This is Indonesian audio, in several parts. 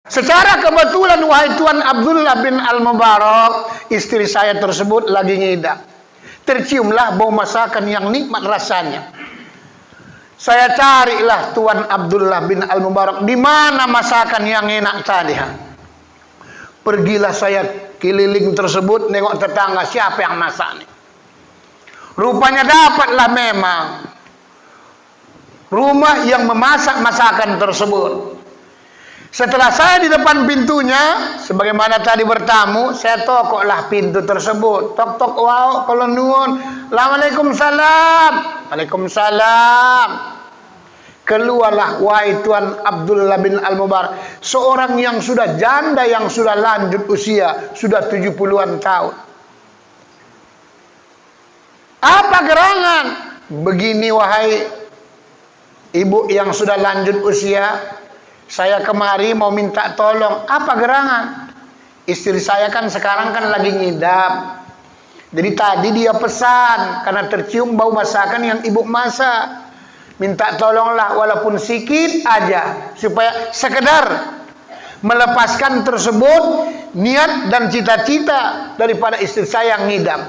Secara kebetulan, wahai Tuan Abdullah bin Al-Mubarak, istri saya tersebut lagi ngidam. Terciumlah bau masakan yang nikmat rasanya. Saya carilah Tuan Abdullah bin Al-Mubarak, di mana masakan yang enak tadi. Pergilah saya keliling tersebut, nengok tetangga siapa yang masak nih. Rupanya dapatlah memang rumah yang memasak masakan tersebut. Setelah saya di depan pintunya, sebagaimana tadi bertamu, saya tokoklah pintu tersebut. Tok tok, wow, kalau nuwun. Waalaikumsalam. Waalaikumsalam. Keluarlah wahai Tuan Abdullah bin Al-Mubarak, seorang yang sudah janda, yang sudah lanjut usia, sudah 70-an tahun. Apa gerangan? Begini wahai ibu yang sudah lanjut usia, saya kemari mau minta tolong. Apa gerangan? Istri saya kan sekarang kan lagi ngidam. Jadi tadi dia pesan karena tercium bau masakan yang ibu masak. Minta tolonglah walaupun sedikit aja, supaya sekedar melepaskan tersebut niat dan cita-cita daripada istri saya yang ngidam.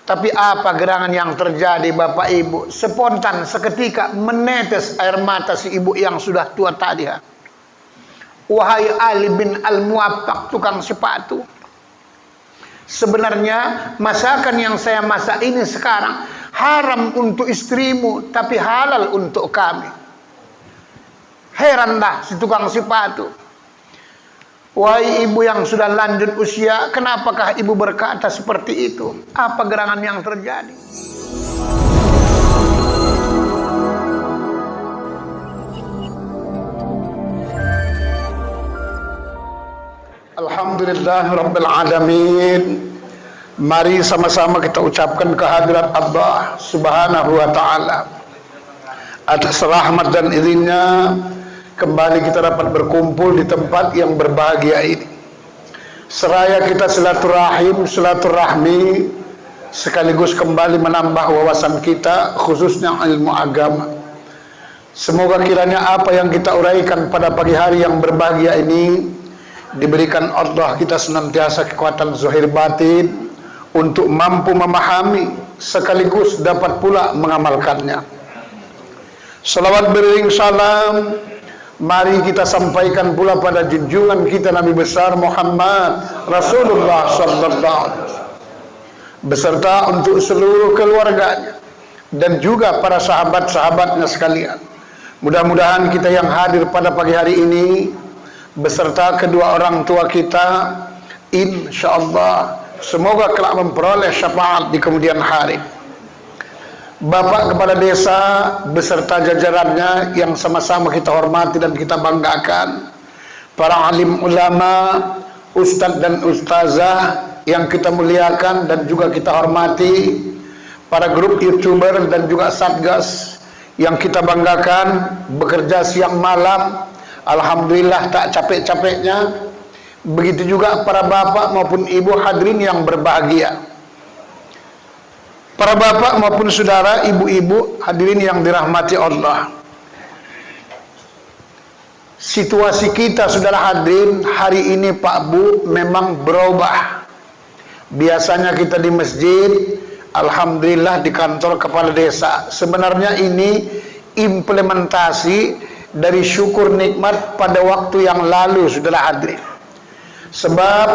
Tapi apa gerangan yang terjadi Bapak Ibu? Spontan seketika menetes air mata si ibu yang sudah tua tadi. Wahai Ali bin Al-Muwaffaq, tukang sepatu, sebenarnya masakan yang saya masak ini sekarang haram untuk istrimu, tapi halal untuk kami. Heranlah si tukang sepatu. Wahai ibu yang sudah lanjut usia, kenapakah ibu berkata seperti itu? Apa gerangan yang terjadi? Alhamdulillah Rabbil Alamin. Mari sama-sama kita ucapkan kehadirat Allah Subhanahu wa ta'ala. Atas rahmat dan izinnya, kembali kita dapat berkumpul di tempat yang berbahagia ini. Seraya kita silaturahmi, sekaligus kembali menambah wawasan kita, khususnya ilmu agama. Semoga kiranya apa yang kita uraikan pada pagi hari yang berbahagia ini diberikan Allah kita senantiasa kekuatan zahir batin untuk mampu memahami sekaligus dapat pula mengamalkannya. Salawat beriring salam mari kita sampaikan pula pada junjungan kita Nabi besar Muhammad Rasulullah sallallahu alaihi wasallam, beserta untuk seluruh keluarganya dan juga para sahabat-sahabatnya sekalian. Mudah-mudahan kita yang hadir pada pagi hari ini beserta kedua orang tua kita, insyaallah semoga kelak memperoleh syafaat di kemudian hari. Bapak Kepala Desa beserta jajarannya yang sama-sama kita hormati dan kita banggakan, para alim ulama, ustadz dan ustazah yang kita muliakan dan juga kita hormati, para grup YouTuber dan juga Satgas yang kita banggakan, bekerja siang malam, alhamdulillah tak capek-capeknya. Begitu juga para bapak maupun ibu hadirin yang berbahagia, para bapak maupun saudara, ibu-ibu hadirin yang dirahmati Allah. Situasi kita saudara hadirin hari ini Pak Bu memang berubah. Biasanya kita di masjid, alhamdulillah di kantor kepala desa. Sebenarnya ini implementasi dari syukur nikmat pada waktu yang lalu saudara hadirin. Sebab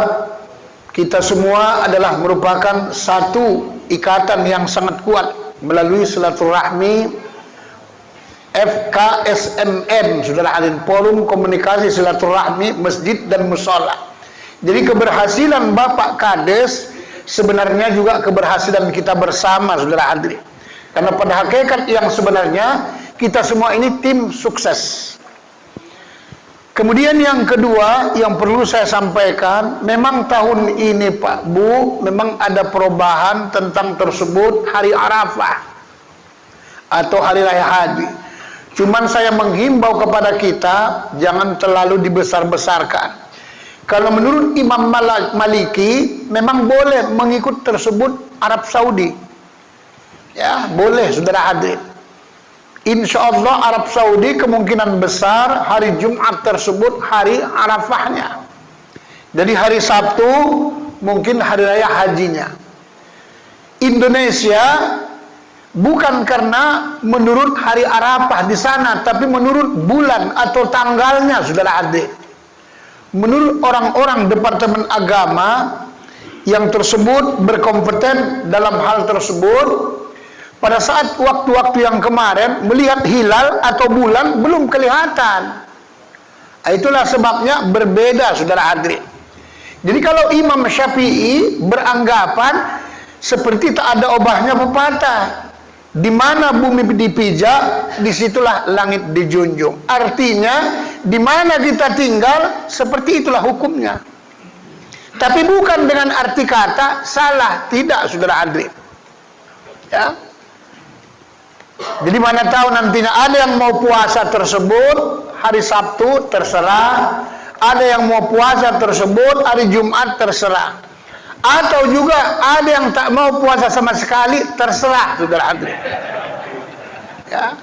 kita semua adalah merupakan satu ikatan yang sangat kuat melalui silaturahmi FKSMN, saudara hadirin, Forum Komunikasi Silaturahmi Masjid dan Musola. Jadi keberhasilan Bapak Kades sebenarnya juga keberhasilan kita bersama saudara hadirin. Karena pada hakikat yang sebenarnya kita semua ini tim sukses. Kemudian yang kedua yang perlu saya sampaikan, memang tahun ini Pak Bu memang ada perubahan tentang tersebut hari Arafah atau hari raya haji. Cuman saya menghimbau kepada kita jangan terlalu dibesar-besarkan. Kalau menurut Imam Maliki memang boleh mengikut tersebut Arab Saudi. Ya, boleh saudara hadirin. Insya Allah Arab Saudi kemungkinan besar hari Jumat tersebut hari Arafahnya. Jadi hari Sabtu mungkin hari raya hajinya. Indonesia bukan karena menurut hari Arafah di sana, tapi menurut bulan atau tanggalnya, saudara adik. Menurut orang-orang Departemen Agama yang tersebut berkompeten dalam hal tersebut, pada saat waktu-waktu yang kemarin melihat hilal atau bulan belum kelihatan. Itulah sebabnya berbeda, saudara adik. Jadi kalau Imam Syafi'i beranggapan seperti tak ada obahnya pepatah, di mana bumi dipijak, disitulah langit dijunjung. Artinya, di mana kita tinggal, seperti itulah hukumnya. Tapi bukan dengan arti kata salah, tidak, saudara Adri. Ya. Jadi mana tahu nantinya ada yang mau puasa tersebut hari Sabtu, terserah. Ada yang mau puasa tersebut hari Jumat, terserah. Atau juga ada yang tak mau puasa sama sekali, terserah, saudara hadirin. Ya.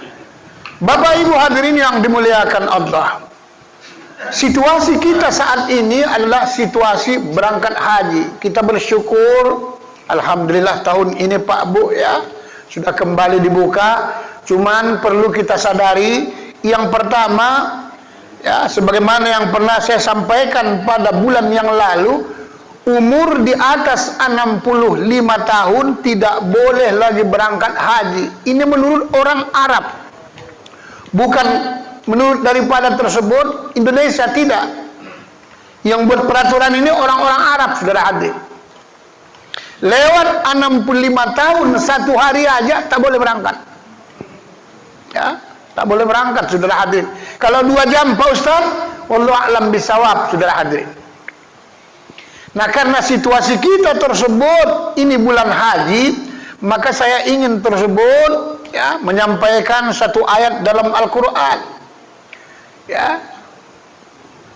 Bapak Ibu hadirin yang dimuliakan Allah, situasi kita saat ini adalah situasi berangkat haji. Kita bersyukur, alhamdulillah tahun ini Pak Bu ya sudah kembali dibuka. Cuman perlu kita sadari, yang pertama ya, sebagaimana yang pernah saya sampaikan pada bulan yang lalu, umur di atas 65 tahun tidak boleh lagi berangkat haji. Ini menurut orang Arab, bukan menurut daripada tersebut Indonesia, tidak. Yang buat peraturan ini orang-orang Arab, saudara hadir. Lewat 65 tahun satu hari aja tak boleh berangkat. Ya, tak boleh berangkat, saudara hadir. Kalau 2 jam Pak Ustaz, wallahu a'lam bisawab, saudara hadir. Nah, karena situasi kita tersebut ini bulan haji, maka saya ingin tersebut ya menyampaikan satu ayat dalam Al-Qur'an. Ya.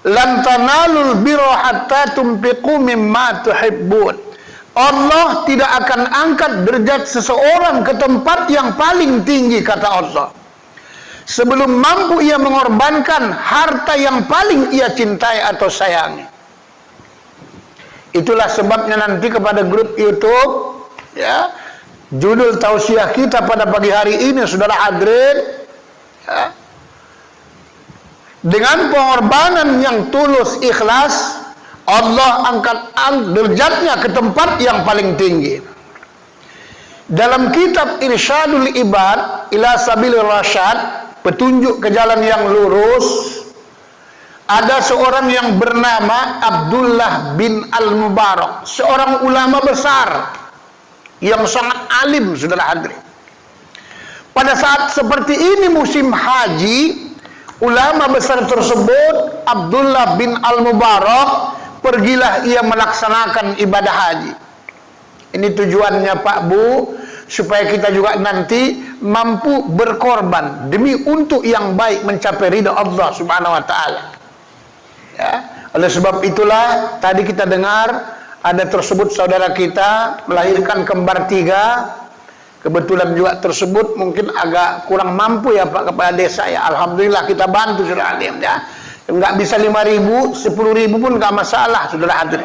Lan tanalul birra hatta tunfiqu mimma tuhibbun. Allah tidak akan angkat derajat seseorang ke tempat yang paling tinggi, kata Allah, sebelum mampu ia mengorbankan harta yang paling ia cintai atau sayangi. Itulah sebabnya nanti kepada grup YouTube ya, judul tausiah kita pada pagi hari ini, saudara hadirin ya, dengan pengorbanan yang tulus ikhlas, Allah angkat derajatnya ke tempat yang paling tinggi. Dalam kitab Irsyadul Ibad ila Sabilir Rasyad, petunjuk ke jalan yang lurus, ada seorang yang bernama Abdullah bin Al-Mubarak, seorang ulama besar yang sangat alim, saudara hadirin. Pada saat seperti ini musim haji, ulama besar tersebut Abdullah bin Al-Mubarak pergilah ia melaksanakan ibadah haji. Ini tujuannya Pak Bu, supaya kita juga nanti mampu berkorban demi untuk yang baik, mencapai ridha Allah Subhanahu wa taala. Ya, oleh sebab itulah tadi kita dengar ada tersebut saudara kita melahirkan kembar 3. Kebetulan juga tersebut mungkin agak kurang mampu ya Pak kepala desa ya. Alhamdulillah kita bantu saudara hadir ya. Enggak bisa 5.000, 10.000 pun enggak masalah, saudara hadir.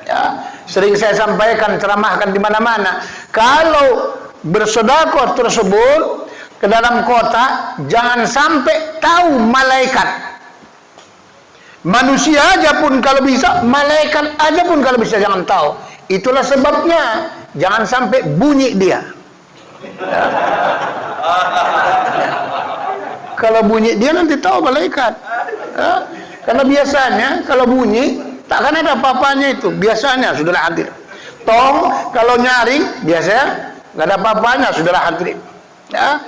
Ya, sering saya sampaikan, ceramahkan di mana-mana. Kalau bersedekah tersebut ke dalam kota, jangan sampai tahu malaikat. Manusia aja pun kalau bisa, malaikat aja pun kalau bisa jangan tahu. Itulah sebabnya jangan sampai bunyi dia. Ya. Ya. Kalau bunyi dia nanti tahu malaikat. Ya. Karena biasanya kalau bunyi takkan ada apa-apanya itu. Biasanya saudara hadir. Tong kalau nyaring biasanya nggak ada apa-apanya, saudara hadir. Ya.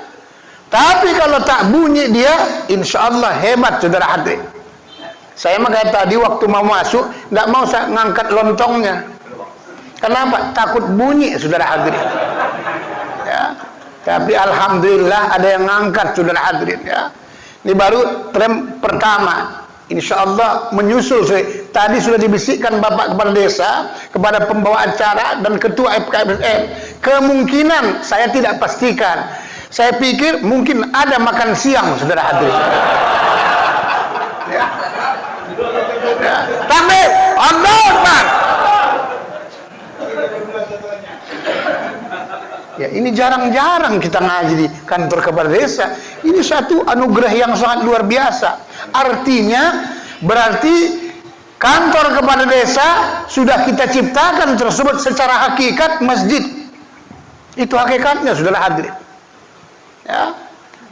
Tapi kalau tak bunyi dia, insya Allah hebat, saudara hadir. Saya mah kayak tadi waktu mau masuk nggak mau saya ngangkat lontongnya. Kenapa? Takut bunyi, saudara hadir. Ya. Tapi alhamdulillah ada yang ngangkat, saudara hadirin ya. Ini baru tram pertama. Insya Allah menyusul. Tadi sudah dibisikkan Bapak Kepala Desa kepada pembawa acara dan Ketua FKFM. Kemungkinan saya tidak pastikan, Saya pikir mungkin ada makan siang, saudara hadirin. Ya. Ya. Takbir, Allahu Akbar. Ya, ini jarang-jarang kita ngaji di kantor kepala desa. Ini satu anugerah yang sangat luar biasa. Artinya berarti kantor kepala desa sudah kita ciptakan tersebut secara hakikat masjid. Itu hakikatnya, saudara hadirin. Ya.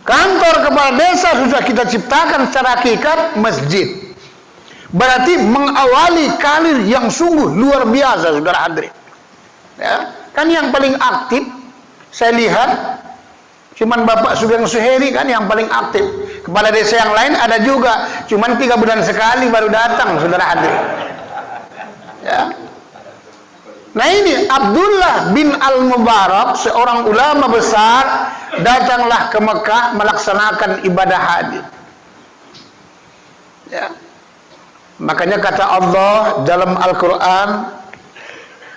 Kantor kepala desa sudah kita ciptakan secara hakikat masjid. Berarti mengawali karir yang sungguh luar biasa, saudara hadirin. Ya. Kan yang paling aktif saya lihat cuman Bapak Sugeng Suheri kan yang paling aktif. Kepala desa yang lain ada juga, cuman 3 bulan sekali baru datang, saudara hadirin. Ya. Nah ini Abdullah bin Al-Mubarak, seorang ulama besar, datanglah ke Mekah melaksanakan ibadah haji. Ya. Makanya kata Allah dalam Al-Quran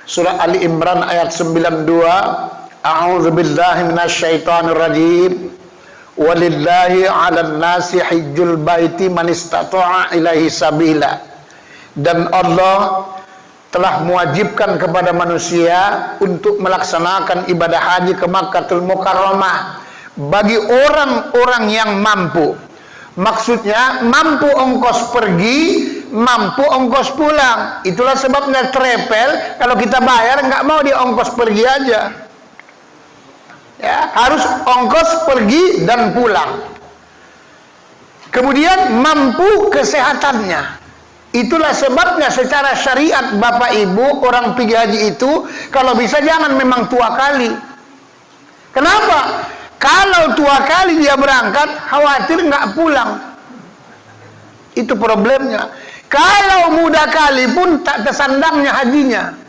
surah Ali Imran ayat 92, A'udzu billahi minasyaitonir rajim. Walillahi 'alan nasi hajjul baiti man istata'a ilaihi sabila. Dan Allah telah mewajibkan kepada manusia untuk melaksanakan ibadah haji ke Makkahul Mukarramah bagi orang-orang yang mampu. Maksudnya mampu ongkos pergi, mampu ongkos pulang. Itulah sebabnya travel kalau kita bayar nggak mau dia ongkos pergi aja. Ya, harus ongkos pergi dan pulang. Kemudian mampu kesehatannya. Itulah sebabnya secara syariat Bapak Ibu orang pergi haji itu kalau bisa jangan memang tua kali. Kenapa? Kalau tua kali dia berangkat khawatir nggak pulang. Itu problemnya. Kalau muda kali pun tak tersandangnya hajinya.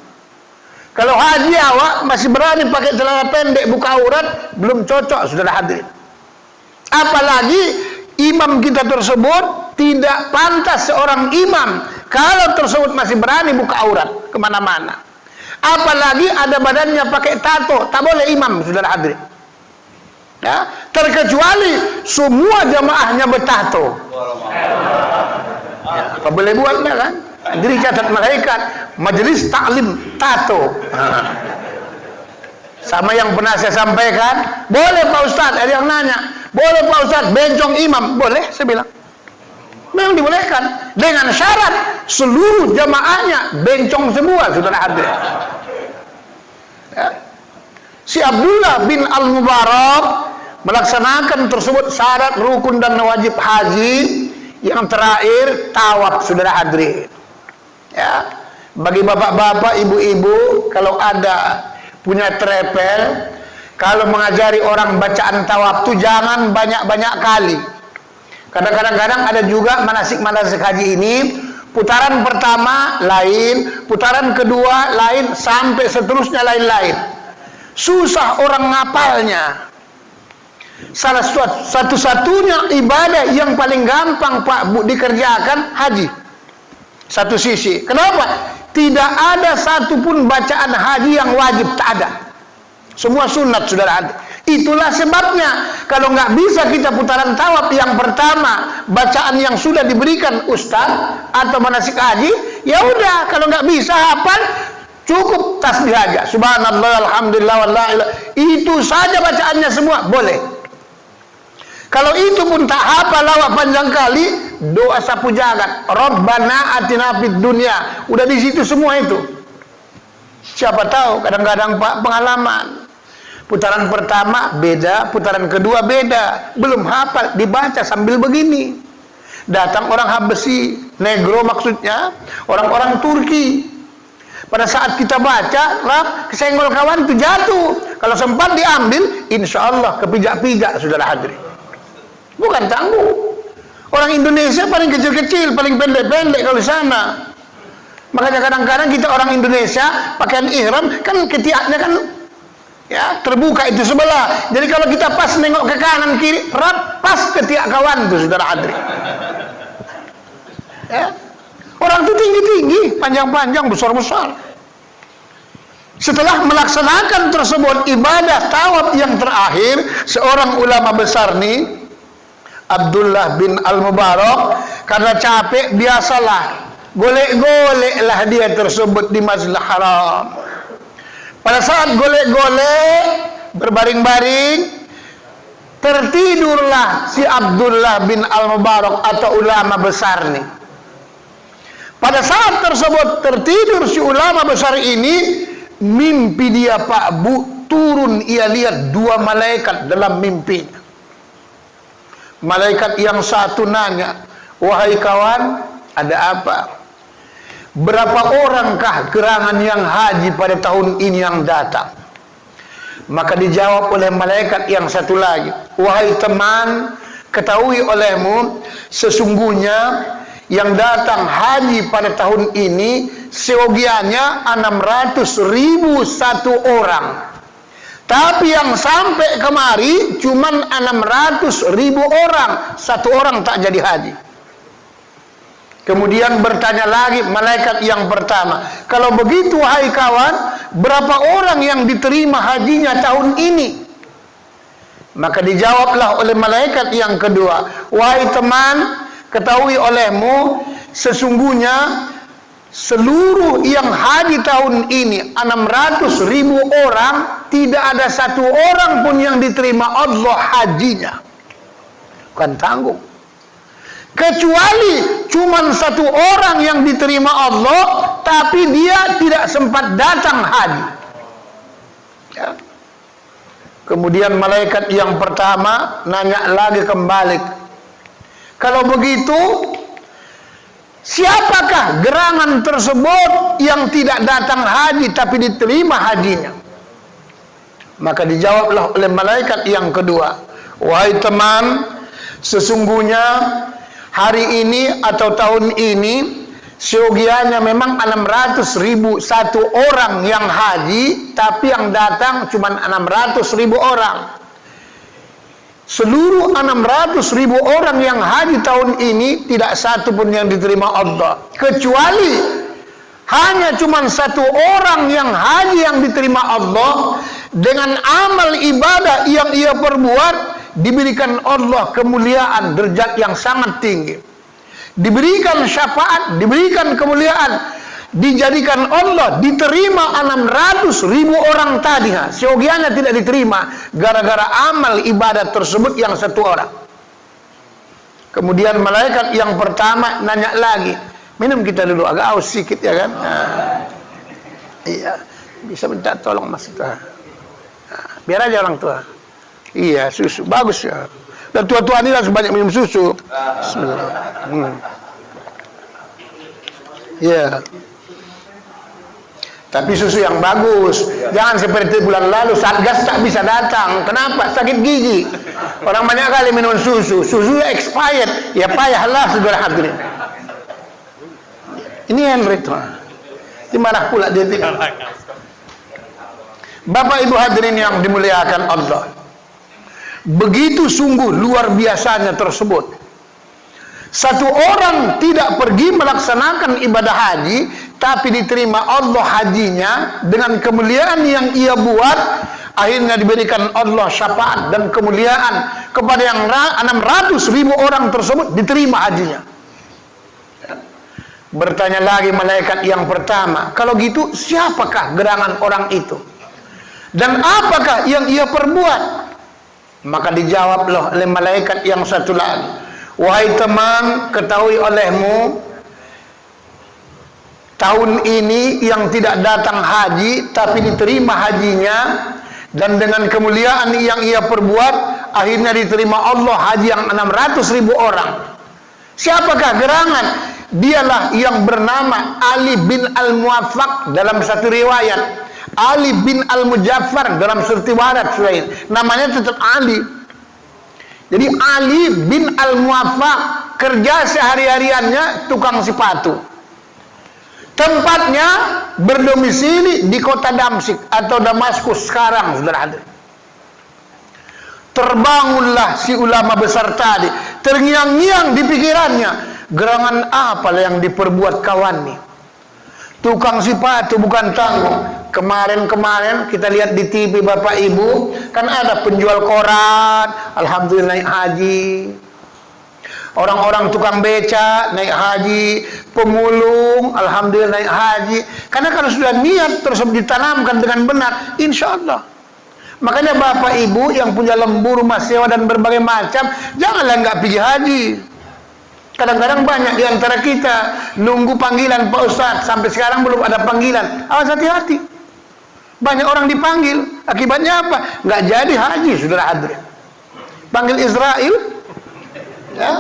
Kalau haji awak masih berani pakai celana pendek buka aurat, belum cocok, saudara hadirin. Apalagi imam kita tersebut tidak pantas seorang imam kalau tersebut masih berani buka aurat kemana-mana. Apalagi ada badannya pakai tato, tak boleh imam, saudara hadirin. Ya, terkecuali semua jamaahnya bertato. Ya, apa boleh buatnya kan? Jadi catat malaikat majelis taklim tato. Sama yang pernah saya sampaikan, boleh Pak Ustadz, ada yang nanya, boleh Pak Ustadz bencong imam? Boleh, saya bilang. Memang dibolehkan dengan syarat seluruh jamaahnya bencong semua, saudara hadirin. Ya. Si Abdullah bin Al-Mubarak melaksanakan tersebut syarat rukun dan wajib haji. Yang terakhir tawaf, saudara hadirin. Ya, bagi bapak-bapak, ibu-ibu, kalau ada punya travel, kalau mengajari orang bacaan tawaf itu jangan banyak-banyak kali. Kadang-kadang ada juga manasik-manasik haji ini putaran pertama lain, putaran kedua lain, sampai seterusnya lain-lain. Susah orang ngapalnya. Salah satu-satunya ibadah yang paling gampang Pak Bu dikerjakan haji. Satu sisi. Kenapa? Tidak ada satupun bacaan haji yang wajib, tak ada. Semua sunat, saudara hadirin. Itulah sebabnya kalau nggak bisa kita putaran tawaf yang pertama bacaan yang sudah diberikan ustaz atau manasik haji, ya udah kalau nggak bisa hafal cukup tasbih aja. Subhanallah, alhamdulillah, wallah ilah. Itu saja bacaannya semua boleh. Kalau itu pun tak hafal lawak panjang kali, doa sapu jagat, Rabbana atina fid dunya. Udah di situ semua itu. Siapa tahu kadang-kadang Pak pengalaman. Putaran pertama beda, putaran kedua beda. Belum hafal, dibaca sambil begini. Datang orang Habesi, negro maksudnya, orang-orang Turki. Pada saat kita baca, kesenggol kawan itu jatuh. Kalau sempat diambil, insya Allah kepijak-pijak, saudara hadirin. Bukan tangguh. Orang Indonesia paling kecil-kecil, paling pendek-pendek kalau di sana. Makanya kadang-kadang kita orang Indonesia pakaian ihram kan ketiaknya kan ya terbuka itu sebelah. Jadi kalau kita pas nengok ke kanan kiri, pas ketiak kawan itu, saudara hadirin. Ya. Orang itu tinggi-tinggi, panjang-panjang, besar-besar. Setelah melaksanakan tersebut ibadah tawaf yang terakhir, seorang ulama besar nih, Abdullah bin Al-Mubarak, karena capek biasalah golek-goleklah dia tersebut di Masjidil Haram. Pada saat golek-golek, berbaring-baring, tertidurlah si Abdullah bin Al-Mubarak atau ulama besar nih. Pada saat tersebut tertidur si ulama besar ini, mimpi dia Pak Bu, turun ia lihat dua malaikat dalam mimpinya. Malaikat yang satu nanya, wahai kawan, ada apa? Berapa orangkah gerangan yang haji pada tahun ini yang datang? Maka dijawab oleh malaikat yang satu lagi, wahai teman, ketahui olehmu, sesungguhnya yang datang haji pada tahun ini seogianya 600.000 satu orang. Tapi yang sampai kemari cuman 600.000 orang, satu orang tak jadi haji. Kemudian bertanya lagi malaikat yang pertama, kalau begitu wahai kawan, berapa orang yang diterima hajinya tahun ini? Maka dijawablah oleh malaikat yang kedua, wahai teman, ketahui olehmu, sesungguhnya seluruh yang haji tahun ini 600.000 orang, tidak ada satu orang pun yang diterima Allah hajinya. Bukan tanggung. Kecuali cuman satu orang yang diterima Allah, tapi dia tidak sempat datang haji. Ya. Kemudian malaikat yang pertama nanya lagi kembali, kalau begitu, siapakah gerangan tersebut yang tidak datang haji tapi diterima hajinya? Maka dijawablah oleh malaikat yang kedua, wahai teman, sesungguhnya hari ini atau tahun ini seogianya memang 600.000 satu orang yang haji, tapi yang datang cuma 600.000 orang. Seluruh 600.000 orang yang haji tahun ini tidak satu pun yang diterima Allah, kecuali hanya cuma satu orang yang haji yang diterima Allah dengan amal ibadah yang ia perbuat, diberikan Allah kemuliaan, derajat yang sangat tinggi, diberikan syafaat, diberikan kemuliaan, dijadikan Allah diterima 600.000 orang tadinya, seogianya tidak diterima gara-gara amal ibadat tersebut yang satu orang. Kemudian malaikat yang pertama nanya lagi, minum kita dulu, agak aus sedikit ya kan? Iya, bisa minta tolong mas tua. Biar aja orang tua. Iya, susu bagus ya. Dan tua-tua ini harus banyak minum susu. Bismillah. Iya. Tapi susu yang bagus. Jangan seperti bulan lalu Satgas tak bisa datang. Kenapa? Sakit gigi. Orang banyak kali minum susu. Susu expired. Ya payahlah saudara hadirin. Ini Henry tuh. Dimarah pula dia tidak. Bapak Ibu hadirin yang dimuliakan Allah. Begitu sungguh luar biasanya tersebut. Satu orang tidak pergi melaksanakan ibadah haji, tapi diterima Allah hajinya dengan kemuliaan yang ia buat, akhirnya diberikan Allah syafaat dan kemuliaan kepada yang 600.000 orang tersebut diterima hajinya. Bertanya lagi malaikat yang pertama, kalau gitu siapakah gerangan orang itu? Dan apakah yang ia perbuat? Maka dijawab oleh malaikat yang satu lagi, wahai teman, ketahui olehmu, tahun ini yang tidak datang haji tapi diterima hajinya, dan dengan kemuliaan yang ia perbuat akhirnya diterima Allah haji yang 600.000 orang. Siapakah gerangan? Dialah yang bernama Ali bin Al-Muwaffaq dalam satu riwayat, Ali bin Al-Mujaffar dalam satu riwayat lain. Namanya tetap Ali. Jadi Ali bin Al-Muwaffaq kerja sehari-hariannya tukang sepatu. Tempatnya berdomisili di kota Damsyik atau Damaskus sekarang, saudara. Terbangunlah si ulama besar tadi, terngiang-ngiang di pikirannya, gerangan apa yang diperbuat kawan nih? Tukang sepatu bukan tanggung. Kemarin-kemarin kita lihat di TV Bapak Ibu, kan ada penjual koran, alhamdulillah naik haji. Orang-orang tukang beca naik haji, pemulung alhamdulillah naik haji. Karena kalau sudah niat tersebut ditanamkan dengan benar, insya Allah. Makanya Bapak Ibu yang punya lembu, rumah sewa dan berbagai macam, janganlah nggak pergi haji. Kadang-kadang banyak di antara kita nunggu panggilan Pak Ustadz, sampai sekarang belum ada panggilan. Awas hati-hati. Banyak orang dipanggil, akibatnya apa? Nggak jadi haji, saudara hadirin. Panggil Israel, ya.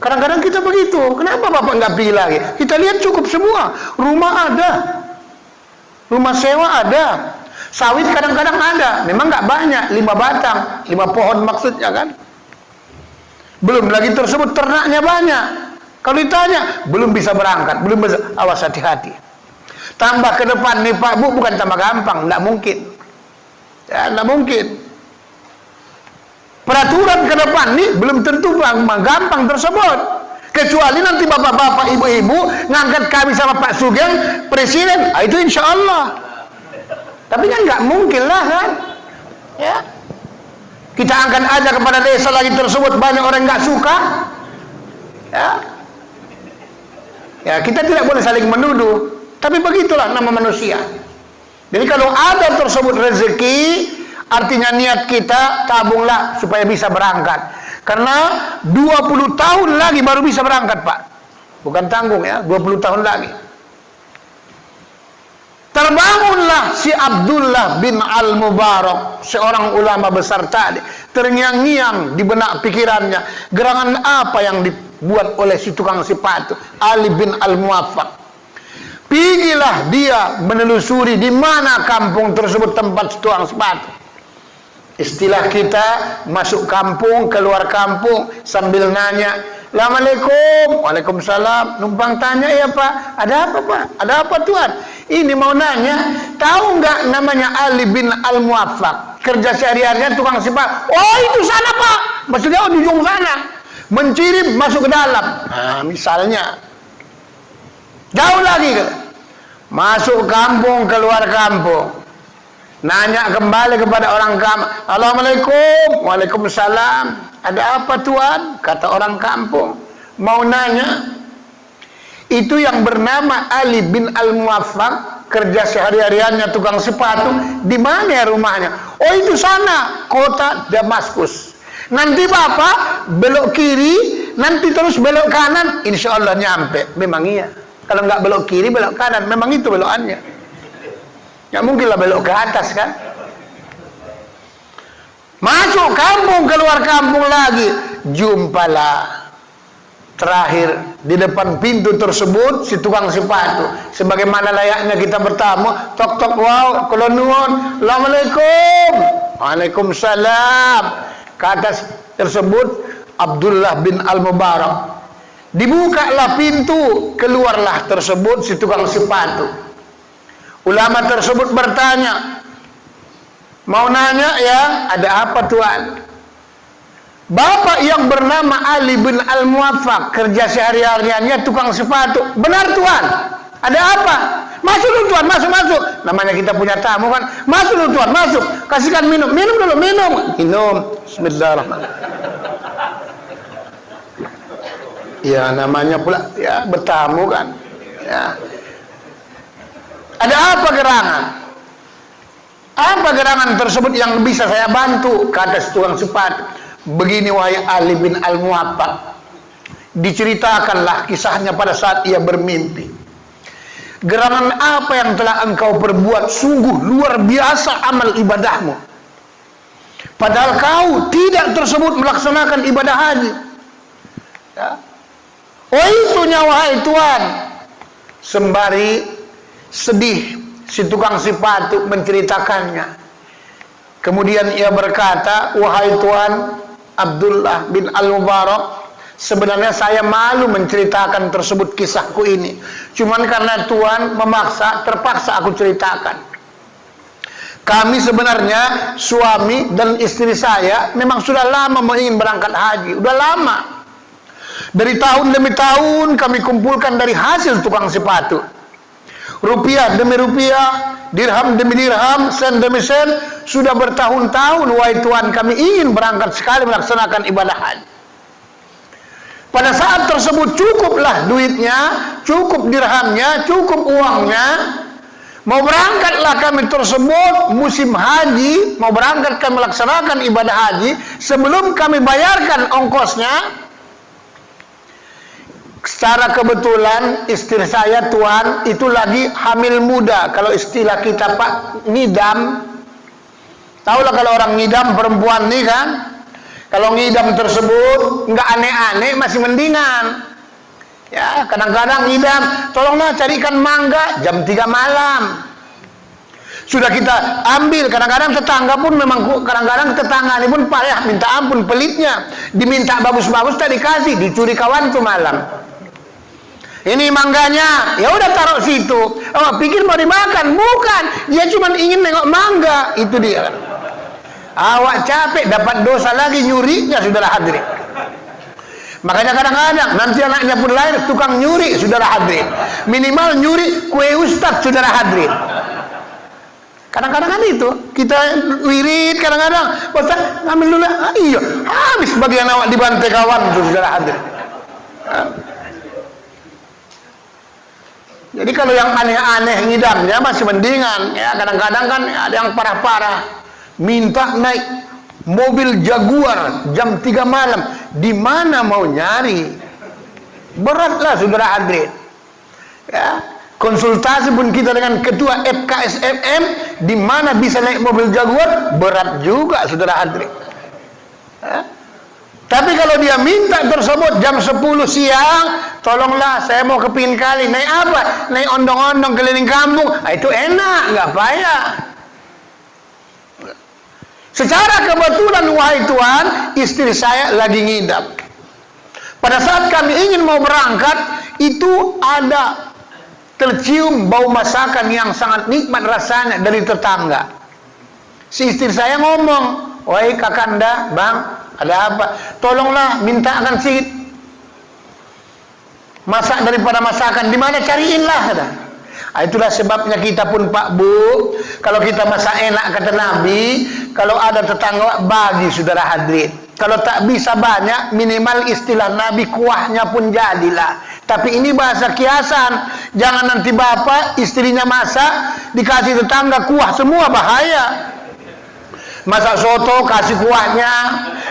Kadang-kadang kita begitu. Kenapa Bapak nggak pergi lagi? Kita lihat cukup semua. Rumah ada, rumah sewa ada, sawit kadang-kadang ada. Memang nggak banyak, 5 batang, 5 pohon maksudnya kan. Belum lagi tersebut ternaknya banyak. Kalau ditanya, belum bisa berangkat, belum bisa. Awas hati-hati. Tambah ke depan nih Pak Bu, bukan tambah gampang, nggak mungkin. Ya, nggak mungkin. Peraturan ke depan nih belum tentu gampang tersebut. Kecuali nanti bapak-bapak, ibu-ibu ngangkat kami sama Pak Sugeng presiden, itu insya Allah. Tapi kan nggak mungkin lah kan. Ya. Kita angkat aja kepada desa lagi tersebut, banyak orang nggak suka. Ya. Ya, kita tidak boleh saling menuduh. Tapi begitulah nama manusia. Jadi kalau ada tersebut rezeki, artinya niat kita tabunglah supaya bisa berangkat. Karena 20 tahun lagi baru bisa berangkat, Pak. Bukan tanggung ya, 20 tahun lagi. Terbangunlah si Abdullah bin Al-Mubarak, seorang ulama besar tadi. Terngiang-ngiang di benak pikirannya, gerangan apa yang dibuat oleh si tukang sepatu, Ali bin Al-Muwaffaq. Pergilah dia menelusuri di mana kampung tersebut tempat tukang sepatu. Istilah kita masuk kampung, keluar kampung sambil nanya, Assalamualaikum, Waalaikumsalam. Numpang tanya, ya Pak, ada apa Pak? Ada apa Tuhan? Ini mau nanya, tahu nggak namanya Ali bin Al-Muwaffaq? Kerja sehari-harinya tukang sepatu. Oh itu sana Pak, maksudnya di ujung sana. Menciri masuk ke dalam. Nah, misalnya. Jauh lagi, masuk kampung, keluar kampung. Nanya kembali kepada orang kampung, Assalamualaikum, Waalaikumsalam. Ada apa Tuhan? Kata orang kampung. Mau nanya, itu yang bernama Ali bin Al-Muwaffaq, kerja sehari-hariannya tukang sepatu, di mana ya rumahnya? Oh itu sana, kota Damaskus. Nanti Bapak belok kiri, nanti terus belok kanan, insya Allah nyampe. Memang iya. Kalau nggak belok kiri, belok kanan, memang itu belokannya. Nggak mungkin lah belok ke atas kan. Masuk kampung, keluar kampung lagi, jumpalah terakhir di depan pintu tersebut si tukang sepatu. Sebagaimana layaknya kita bertamu, tok tok, wow, kula nuwun, Assalamualaikum, Waalaikumsalam. Kata tersebut Abdullah bin Al-Mubarak. Dibukalah pintu, keluarlah tersebut si tukang sepatu. Ulama tersebut bertanya, mau nanya ya, ada apa Tuhan? Bapak yang bernama Ali bin Al-Muwaffaq, kerja sehari-hariannya tukang sepatu. Benar Tuhan? Ada apa? Masuk dulu Tuhan, masuk. Namanya kita punya tamu kan. Masuk dulu Tuhan, masuk. Kasihkan minum. Minum dulu, minum. Bismillahirrahmanirrahim. Ya namanya pula ya bertamu kan. Ya. Ada apa gerangan? Apa gerangan tersebut yang bisa saya bantu? Kata si tukang sepatu. Begini wahai Ali bin Al-Muwaffaq. Diceritakanlah kisahnya pada saat ia bermimpi. Gerangan apa yang telah engkau perbuat? Sungguh luar biasa amal ibadahmu. Padahal kau tidak tersebut melaksanakan ibadah haji. Ya. Oh itu wahai Tuhan. Sembari sedih si tukang sepatu menceritakannya. Kemudian ia berkata, wahai Tuhan Abdullah bin Al-Mubarak, sebenarnya saya malu menceritakan tersebut kisahku ini. Cuman karena Tuhan memaksa, terpaksa aku ceritakan. Kami sebenarnya suami dan istri saya memang sudah lama ingin berangkat haji, udah lama. Dari tahun demi tahun kami kumpulkan dari hasil tukang sepatu. Rupiah demi rupiah, dirham demi dirham, sen demi sen, sudah bertahun-tahun wahai Tuhan kami ingin berangkat sekali melaksanakan ibadah haji. Pada saat tersebut cukuplah duitnya, cukup dirhamnya, cukup uangnya. Mau berangkatlah kami tersebut musim haji, mau berangkat kami melaksanakan ibadah haji, sebelum kami bayarkan ongkosnya, secara kebetulan istri saya Tuhan itu lagi hamil muda. Kalau istilah kita Pak, ngidam. Tahulah kalau orang ngidam perempuan nih kan, kalau ngidam tersebut nggak aneh-aneh masih mendingan. Ya, kadang-kadang ngidam, tolonglah carikan mangga jam 3 malam. Sudah kita ambil, kadang-kadang tetangga pun memang, kadang-kadang tetangga ini pun payah, minta ampun pelitnya. Diminta bagus-bagus tak dikasih, dicuri kawan tuh malam. Ini mangganya, ya udah taruh situ. Oh, pikir mau dimakan, bukan. Dia cuma ingin nengok mangga, itu dia. Awak capek, dapat dosa lagi nyurinya, saudara hadirin. Makanya kadang-kadang nanti anaknya pun lahir tukang nyuri, saudara hadirin. Minimal nyuri kue ustad, saudara hadirin. Kadang-kadang kan itu kita wirid, kadang-kadang Ustaz ambil dulu, iya habis bagian awak dibantai kawan, saudara hadirin. Jadi kalau yang aneh-aneh ngidamnya masih mendingan, ya. Kadang-kadang kan ada yang parah-parah, minta naik mobil Jaguar jam 3 malam, di mana mau nyari? Beratlah saudara hadirin. Ya, konsultasi pun kita dengan ketua FKSMM, di mana bisa naik mobil Jaguar, berat juga saudara hadirin. Ya. Tapi kalau dia minta tersebut jam 10 siang, tolonglah saya mau ke Pinang, naik apa? Naik ondong-ondong keliling kampung. Nah, itu enak, nggak payah. Secara kebetulan wahai Tuhan, istri saya lagi ngidam. Pada saat kami ingin mau berangkat, itu ada tercium bau masakan yang sangat nikmat rasanya dari tetangga. Si istri saya ngomong, wahai kakanda, bang, ada apa? Tolonglah mintakan sedikit masak daripada masakan. Di mana cariinlah, kata. Nah, itulah sebabnya kita pun Pak Bu, kalau kita masak enak kata Nabi, kalau ada tetangga bagi saudara hadirin. Kalau tak bisa banyak, minimal istilah Nabi kuahnya pun jadilah. Tapi ini bahasa kiasan. Jangan nanti bapak istrinya masak dikasih tetangga kuah semua, bahaya. Masak soto kasih kuahnya,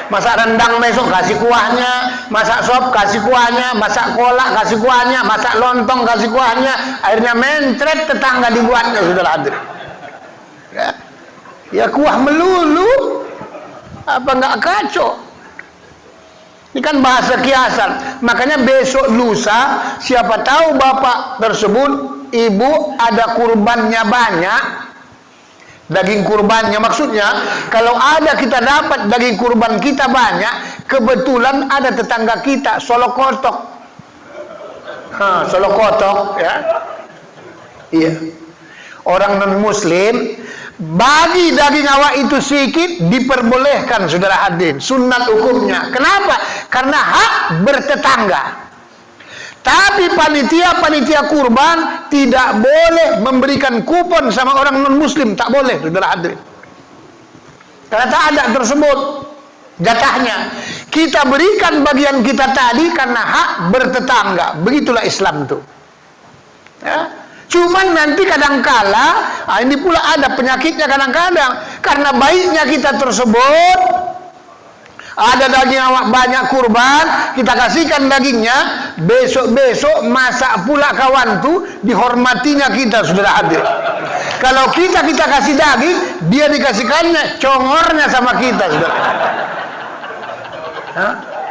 masak rendang besok kasih kuahnya, masak sop kasih kuahnya, masak kolak kasih kuahnya, masak lontong kasih kuahnya, akhirnya mencret tetangga dibuatnya, saudara hadirin. Ya kuah melulu, apa nggak kacau? Ini kan bahasa kiasan. Makanya besok lusa, siapa tahu bapak tersebut, ibu ada kurbannya banyak. Daging kurbannya, maksudnya kalau ada kita dapat daging kurban kita banyak, kebetulan ada tetangga kita solokotok, solokotok, ya, iya, orang non muslim bagi daging awak itu sedikit diperbolehkan, saudara hadirin, sunat hukumnya. Kenapa? Karena hak bertetangga. Tapi panitia kurban tidak boleh memberikan kupon sama orang non-muslim, tak boleh, saudara hadirin. Karena tak ada tersebut jatahnya. Kita berikan bagian kita tadi karena hak bertetangga. Begitulah Islam itu. Ya. Cuman nanti kadangkala, ini pula ada penyakitnya kadang-kadang. Karena baiknya kita tersebut, ada daging awak banyak kurban, kita kasihkan dagingnya, besok-besok masak pula kawan tuh, dihormatinya kita, saudara hadir. Kalau kita kasih daging, dia dikasihkannya congornya sama kita, saudara.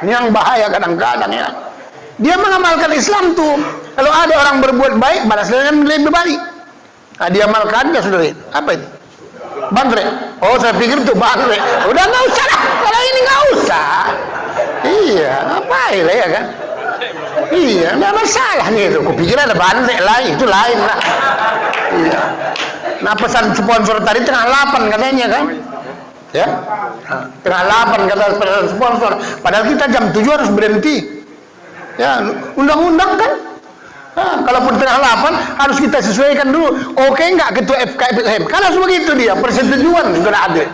Ini yang bahaya kadang-kadang, ya. Dia mengamalkan Islam tuh. Kalau ada orang berbuat baik, balasnya lebih baik. Nah, dia amalkannya, saudara. Apa itu? Bandre. Oh, saya pikir itu bandre. Udah nggak usah lah. Kalau ini nggak usah. Iya, ngapain lah ya kan? Iya, nggak masalah nih itu. Kupikir ada bandre lain, itu lain lah. Iya. Nah, pesan sponsor tadi tengah 8 katanya kan? Ya, tengah 8 kata pesan sponsor. Padahal kita jam 7 harus berhenti. Ya, undang-undang kan. Nah, kalaupun tengah 8 harus kita sesuaikan dulu. Oke nggak ketua FKM? Kalau begitu dia persetujuan sudah ada.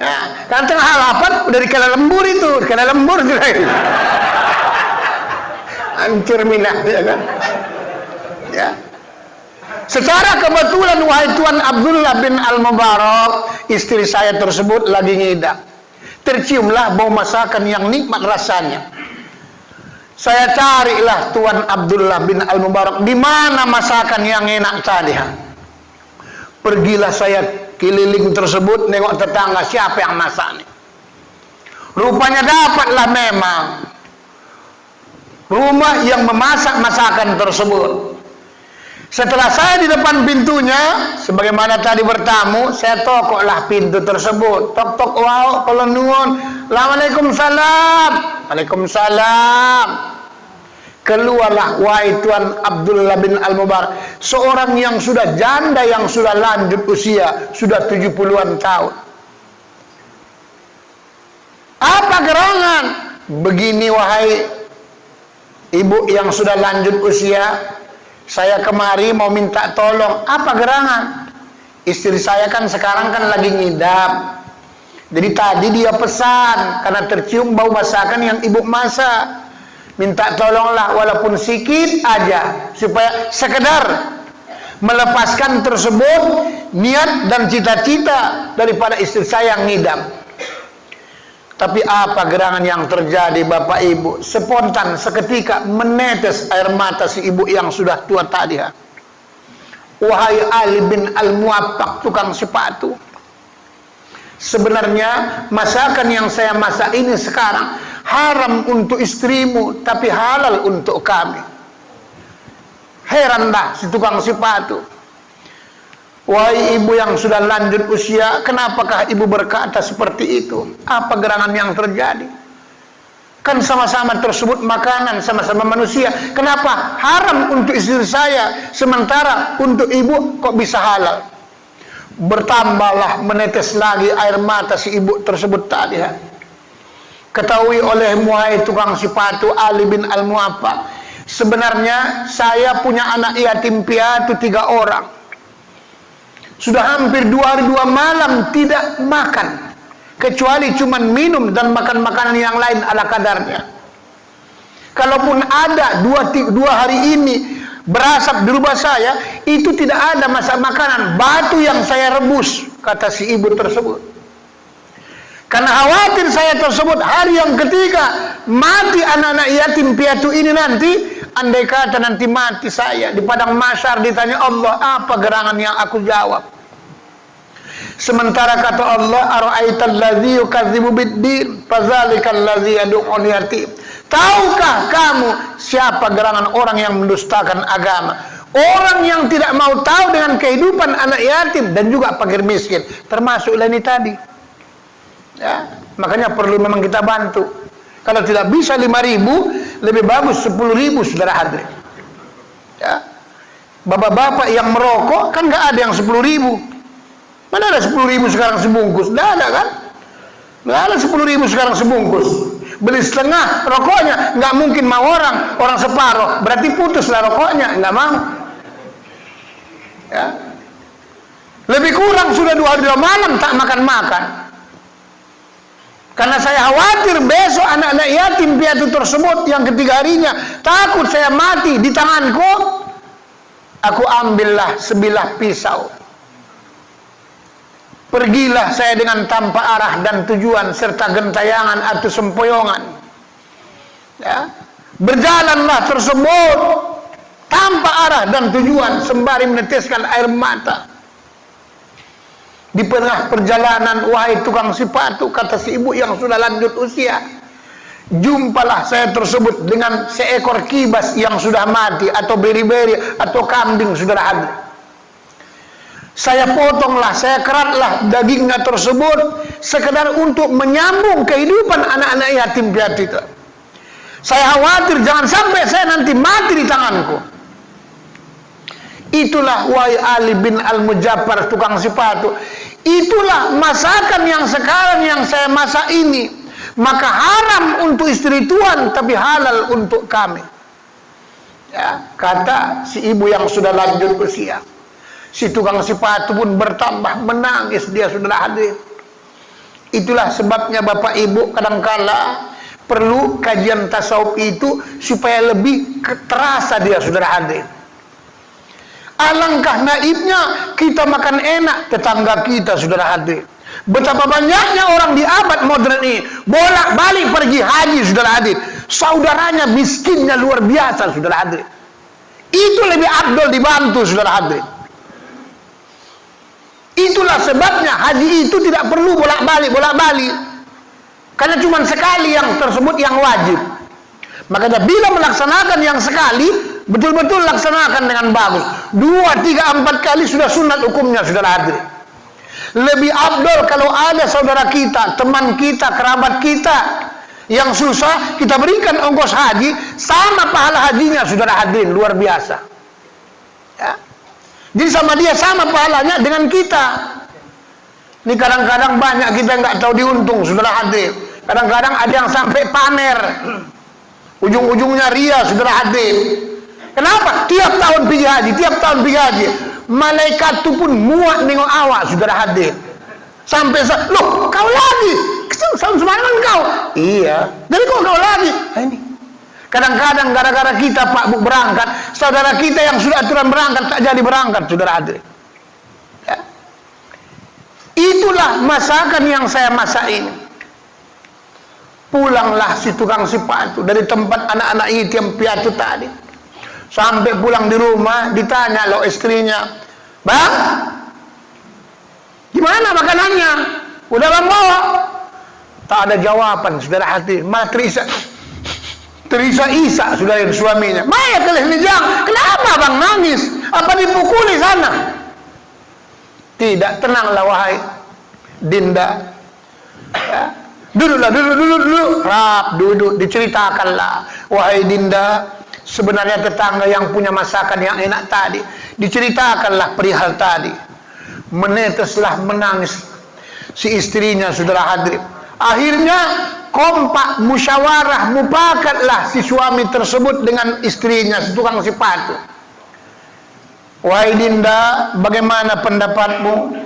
Ya, kan tengah 8 udah dikena lembur itu, dikena lembur sudah. Hancur minat ya kan. Ya. Secara kebetulan wahai Tuan Abdullah bin Al-Mubarak, istri saya tersebut lagi ngidam. Terciumlah bau masakan yang nikmat rasanya. Saya carilah Tuan Abdullah bin Al-Mubarak, di mana masakan yang enak tadi. Pergilah saya keliling tersebut, nengok tetangga siapa yang masak nih. Rupanya dapatlah memang rumah yang memasak masakan tersebut. Setelah saya di depan pintunya, sebagaimana tadi bertamu, saya tokoklah pintu tersebut. Tok tok, wow, kalau nuwun. Waalaikumsalam. Waalaikumsalam. Keluarlah wahai Tuan Abdullah bin Al-Mubarak, seorang yang sudah janda, yang sudah lanjut usia, sudah 70-an tahun. Apa gerangan? Begini wahai ibu yang sudah lanjut usia, saya kemari mau minta tolong. Apa gerangan? Istri saya kan sekarang kan lagi ngidam. Jadi tadi dia pesan karena tercium bau masakan yang ibu masak. Minta tolonglah walaupun sedikit aja supaya sekedar melepaskan tersebut niat dan cita-cita daripada istri saya yang ngidam. Tapi apa gerangan yang terjadi Bapak Ibu? Spontan seketika menetes air mata si ibu yang sudah tua tadi. Wahai Ali bin Al-Muwaffaq, tukang sepatu, sebenarnya masakan yang saya masak ini sekarang haram untuk istrimu, tapi halal untuk kami. Heran dah si tukang sepatu. Wahai ibu yang sudah lanjut usia, kenapakah ibu berkata seperti itu? Apa gerangan yang terjadi? Kan sama-sama tersebut makanan, sama-sama manusia. Kenapa haram untuk istri saya, sementara untuk ibu kok bisa halal? Bertambahlah menetes lagi air mata si ibu tersebut tadi. Ketahui oleh wahai tukang sepatu Ali bin Al-Muwaffaq, sebenarnya saya punya anak yatim piatu 3 orang. Sudah hampir 2 hari 2 malam tidak makan, kecuali cuman minum dan makan makanan yang lain ala kadarnya. Kalaupun ada 2 hari ini berasap di rumah saya, itu tidak ada masak makanan, batu yang saya rebus, kata si ibu tersebut. Karena khawatir saya tersebut hari yang ketiga mati anak-anak yatim piatu ini nanti, andai kata nanti mati saya di padang mahsyar, ditanya Allah, apa gerangan yang aku jawab? Sementara kata Allah, ara'aital ladzi yukadzibu biddin fadzalikal ladzi yad'ul yatim. Tahukah kamu siapa gerangan orang yang mendustakan agama? Orang yang tidak mau tahu dengan kehidupan anak yatim dan juga fakir miskin, termasuklah ini tadi. Ya, makanya perlu memang kita bantu. Kalau tidak bisa 5.000, lebih bagus 10.000 saudara hadirin. Ya. Bapak-bapak yang merokok kan nggak ada yang 10.000. Mana ada 10.000 sekarang sebungkus? Nggak ada kan? Nggak ada 10.000 sekarang sebungkus. Beli setengah rokoknya, nggak mungkin mau orang separuh, berarti putuslah rokoknya, nggak mau. Ya. Lebih kurang sudah 2 hari 2 malam tak makan-makan. Karena saya khawatir besok anak-anak yatim piatu tersebut yang ketiga harinya takut saya mati di tanganku. Aku ambillah sebilah pisau. Pergilah saya dengan tanpa arah dan tujuan serta gentayangan atau sempoyongan. Ya. Berjalanlah tersebut tanpa arah dan tujuan sembari meneteskan air mata. Di tengah perjalanan, wahai tukang sepatu, kata si ibu yang sudah lanjut usia, jumpalah saya tersebut dengan seekor kibas yang sudah mati, atau beri-beri, atau kambing sudah hadir. Saya potonglah, saya keratlah dagingnya tersebut, sekedar untuk menyambung kehidupan anak-anak yatim piatu itu. Saya khawatir jangan sampai saya nanti mati di tanganku. Itulah wahai Ali bin Al-Mujaffar, tukang sepatu. Itulah masakan yang sekarang yang saya masak ini. maka haram untuk istri tuan tapi halal untuk kami. Ya, kata si ibu yang sudah lanjut usia. Si tukang sepatu pun bertambah menangis, dia sudah hadir. Itulah sebabnya Bapak Ibu kadangkala perlu kajian tasawuf itu supaya lebih terasa dia sudah hadir. Alangkah naibnya kita makan enak, tetangga kita sudah hadir. Betapa banyaknya orang di abad modern ini bolak-balik pergi haji sudah hadir. Saudaranya miskinnya luar biasa sudah hadir. Itu lebih abdul dibantu sudah hadir. Itulah sebabnya haji itu tidak perlu bolak-balik. Karena cuma sekali yang tersebut yang wajib. Makanya bila melaksanakan yang sekali, betul-betul laksanakan dengan bagus. 2, 3, 4 kali sudah sunat hukumnya sudah hadir. Lebih abdul kalau ada saudara kita, teman kita, kerabat kita yang susah, kita berikan ongkos haji, sama pahala hajinya sudah hadir, luar biasa. Ya. Jadi sama dia sama pahalanya dengan kita. Ini kadang-kadang banyak kita nggak tahu diuntung sudah hadir. Kadang-kadang ada yang sampai pamer, ujung-ujungnya ria sudah hadir. Kenapa? Tiap tahun pergi haji, malaikat itu pun muak nengok awak sudah hadir. Sampai loh kau lagi, semalam kau? Iya. Dari kau lagi? Nah, ini. Kadang-kadang gara-gara kita Pak Bu berangkat, saudara kita yang sudah aturan berangkat tak jadi berangkat sudah hadir. Ya. Itulah masakan yang saya masak ini. Pulanglah si tukang sepatu dari tempat anak-anak yatim piatu tadi. Sampai pulang di rumah ditanya lo istrinya, "Bang, gimana makanannya? Udah bang bawa?" Tak ada jawaban, saudara hati. Malah terisak-isak saudara suaminya. "Maya kelih nejang, kenapa bang nangis? Apa dipukuli sana?" Tidak, tenanglah wahai Dinda. Ya. Duduklah, duduk. Rap, duduk, diceritakanlah. Wahai Dinda, sebenarnya tetangga yang punya masakan yang enak tadi, diceritakanlah perihal tadi. Meneteslah menangis si istrinya saudara hadir. Akhirnya kompak, musyawarah, mupakatlah si suami tersebut dengan istrinya, si tukang sepatu. Wahai Dinda, bagaimana pendapatmu?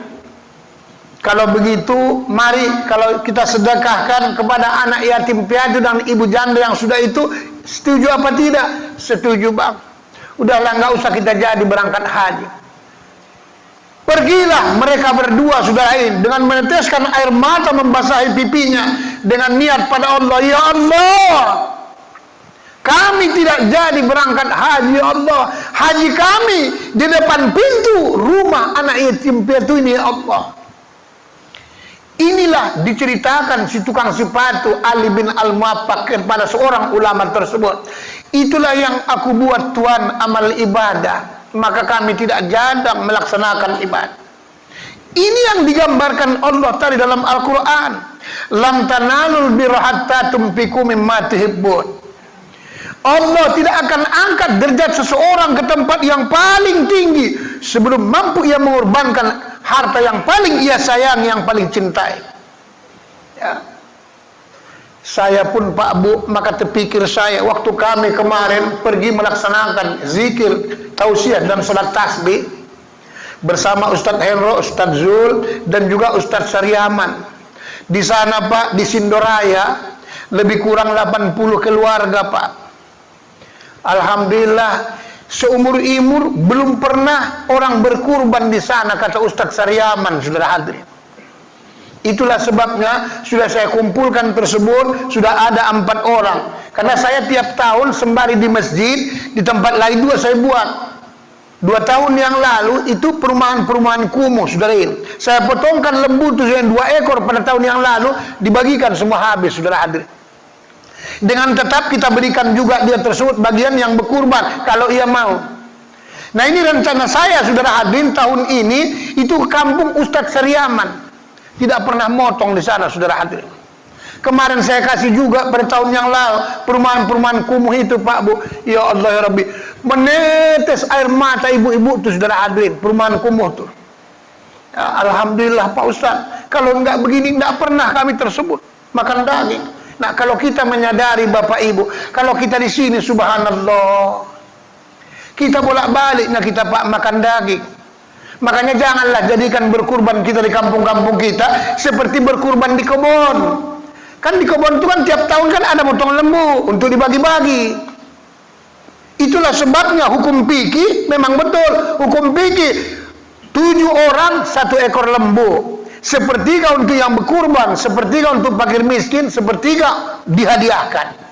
Kalau begitu, mari kalau kita sedekahkan kepada anak yatim piatu dan ibu janda yang sudah itu. Setuju apa tidak? Setuju bang. Udahlah nggak usah kita jadi berangkat haji. Pergilah mereka berdua sudah ini dengan meneteskan air mata membasahi pipinya dengan niat pada Allah. Ya Allah, kami tidak jadi berangkat haji. Ya Allah, haji kami di depan pintu rumah anak yatim piatu ini. Ya Allah. Inilah diceritakan si tukang sepatu Ali bin Al-Muwaffaq kepada seorang ulama tersebut. Itulah yang aku buat Tuhan amal ibadah, maka kami tidak jadang melaksanakan ibadah. Ini yang digambarkan Allah tadi dalam Al-Quran. Lam tanalul birra hatta tunfiqu mimma tuhibbun. Allah tidak akan angkat derajat seseorang ke tempat yang paling tinggi sebelum mampu ia mengorbankan harta yang paling ia sayang, yang paling cintai. Ya. Saya pun Pak Bu, maka terpikir saya waktu kami kemarin pergi melaksanakan zikir, tausiah dan salat tasbih bersama Ustadz Henro, Ustadz Zul dan juga Ustadz Saryaman. Di sana Pak, di Sindoraya lebih kurang 80 keluarga Pak. Alhamdulillah, seumur-umur belum pernah orang berkurban di sana, kata Ustadz Saryaman, saudara hadirin. Itulah sebabnya sudah saya kumpulkan tersebut, sudah ada 4 orang. Karena saya tiap tahun sembari di masjid, di tempat lain juga saya buat. 2 tahun yang lalu itu perumahan-perumahan kumuh, saudarain. Saya potongkan lembu itu yang 2 ekor pada tahun yang lalu, dibagikan semua habis, saudara hadirin. Dengan tetap kita berikan juga dia tersebut bagian yang berkurban kalau ia mau. Nah ini rencana saya saudara hadirin tahun ini itu kampung Ustadz Saryaman. Tidak pernah motong di sana saudara hadirin. Kemarin saya kasih juga pada tahun yang lalu perumahan-perumahan kumuh itu Pak Bu. Ya Allah ya Rabbi, menetes air mata ibu-ibu itu saudara hadirin, perumahan kumuh tuh. Ya, alhamdulillah Pak Ustadz, kalau enggak begini enggak pernah kami tersebut makan daging. Nah, kalau kita menyadari Bapak Ibu, kalau kita di sini subhanallah, kita bolak-balik kita Pak makan daging. Makanya janganlah jadikan berkurban kita di kampung-kampung kita seperti berkurban di kebun. Kan di kebun itu kan tiap tahun kan ada potong lembu untuk dibagi-bagi. Itulah sebabnya hukum fikih memang betul. Hukum fikih 7 orang 1 ekor lembu. Sepertiga untuk yang berkurban, sepertiga untuk fakir miskin, sepertiga dihadiahkan.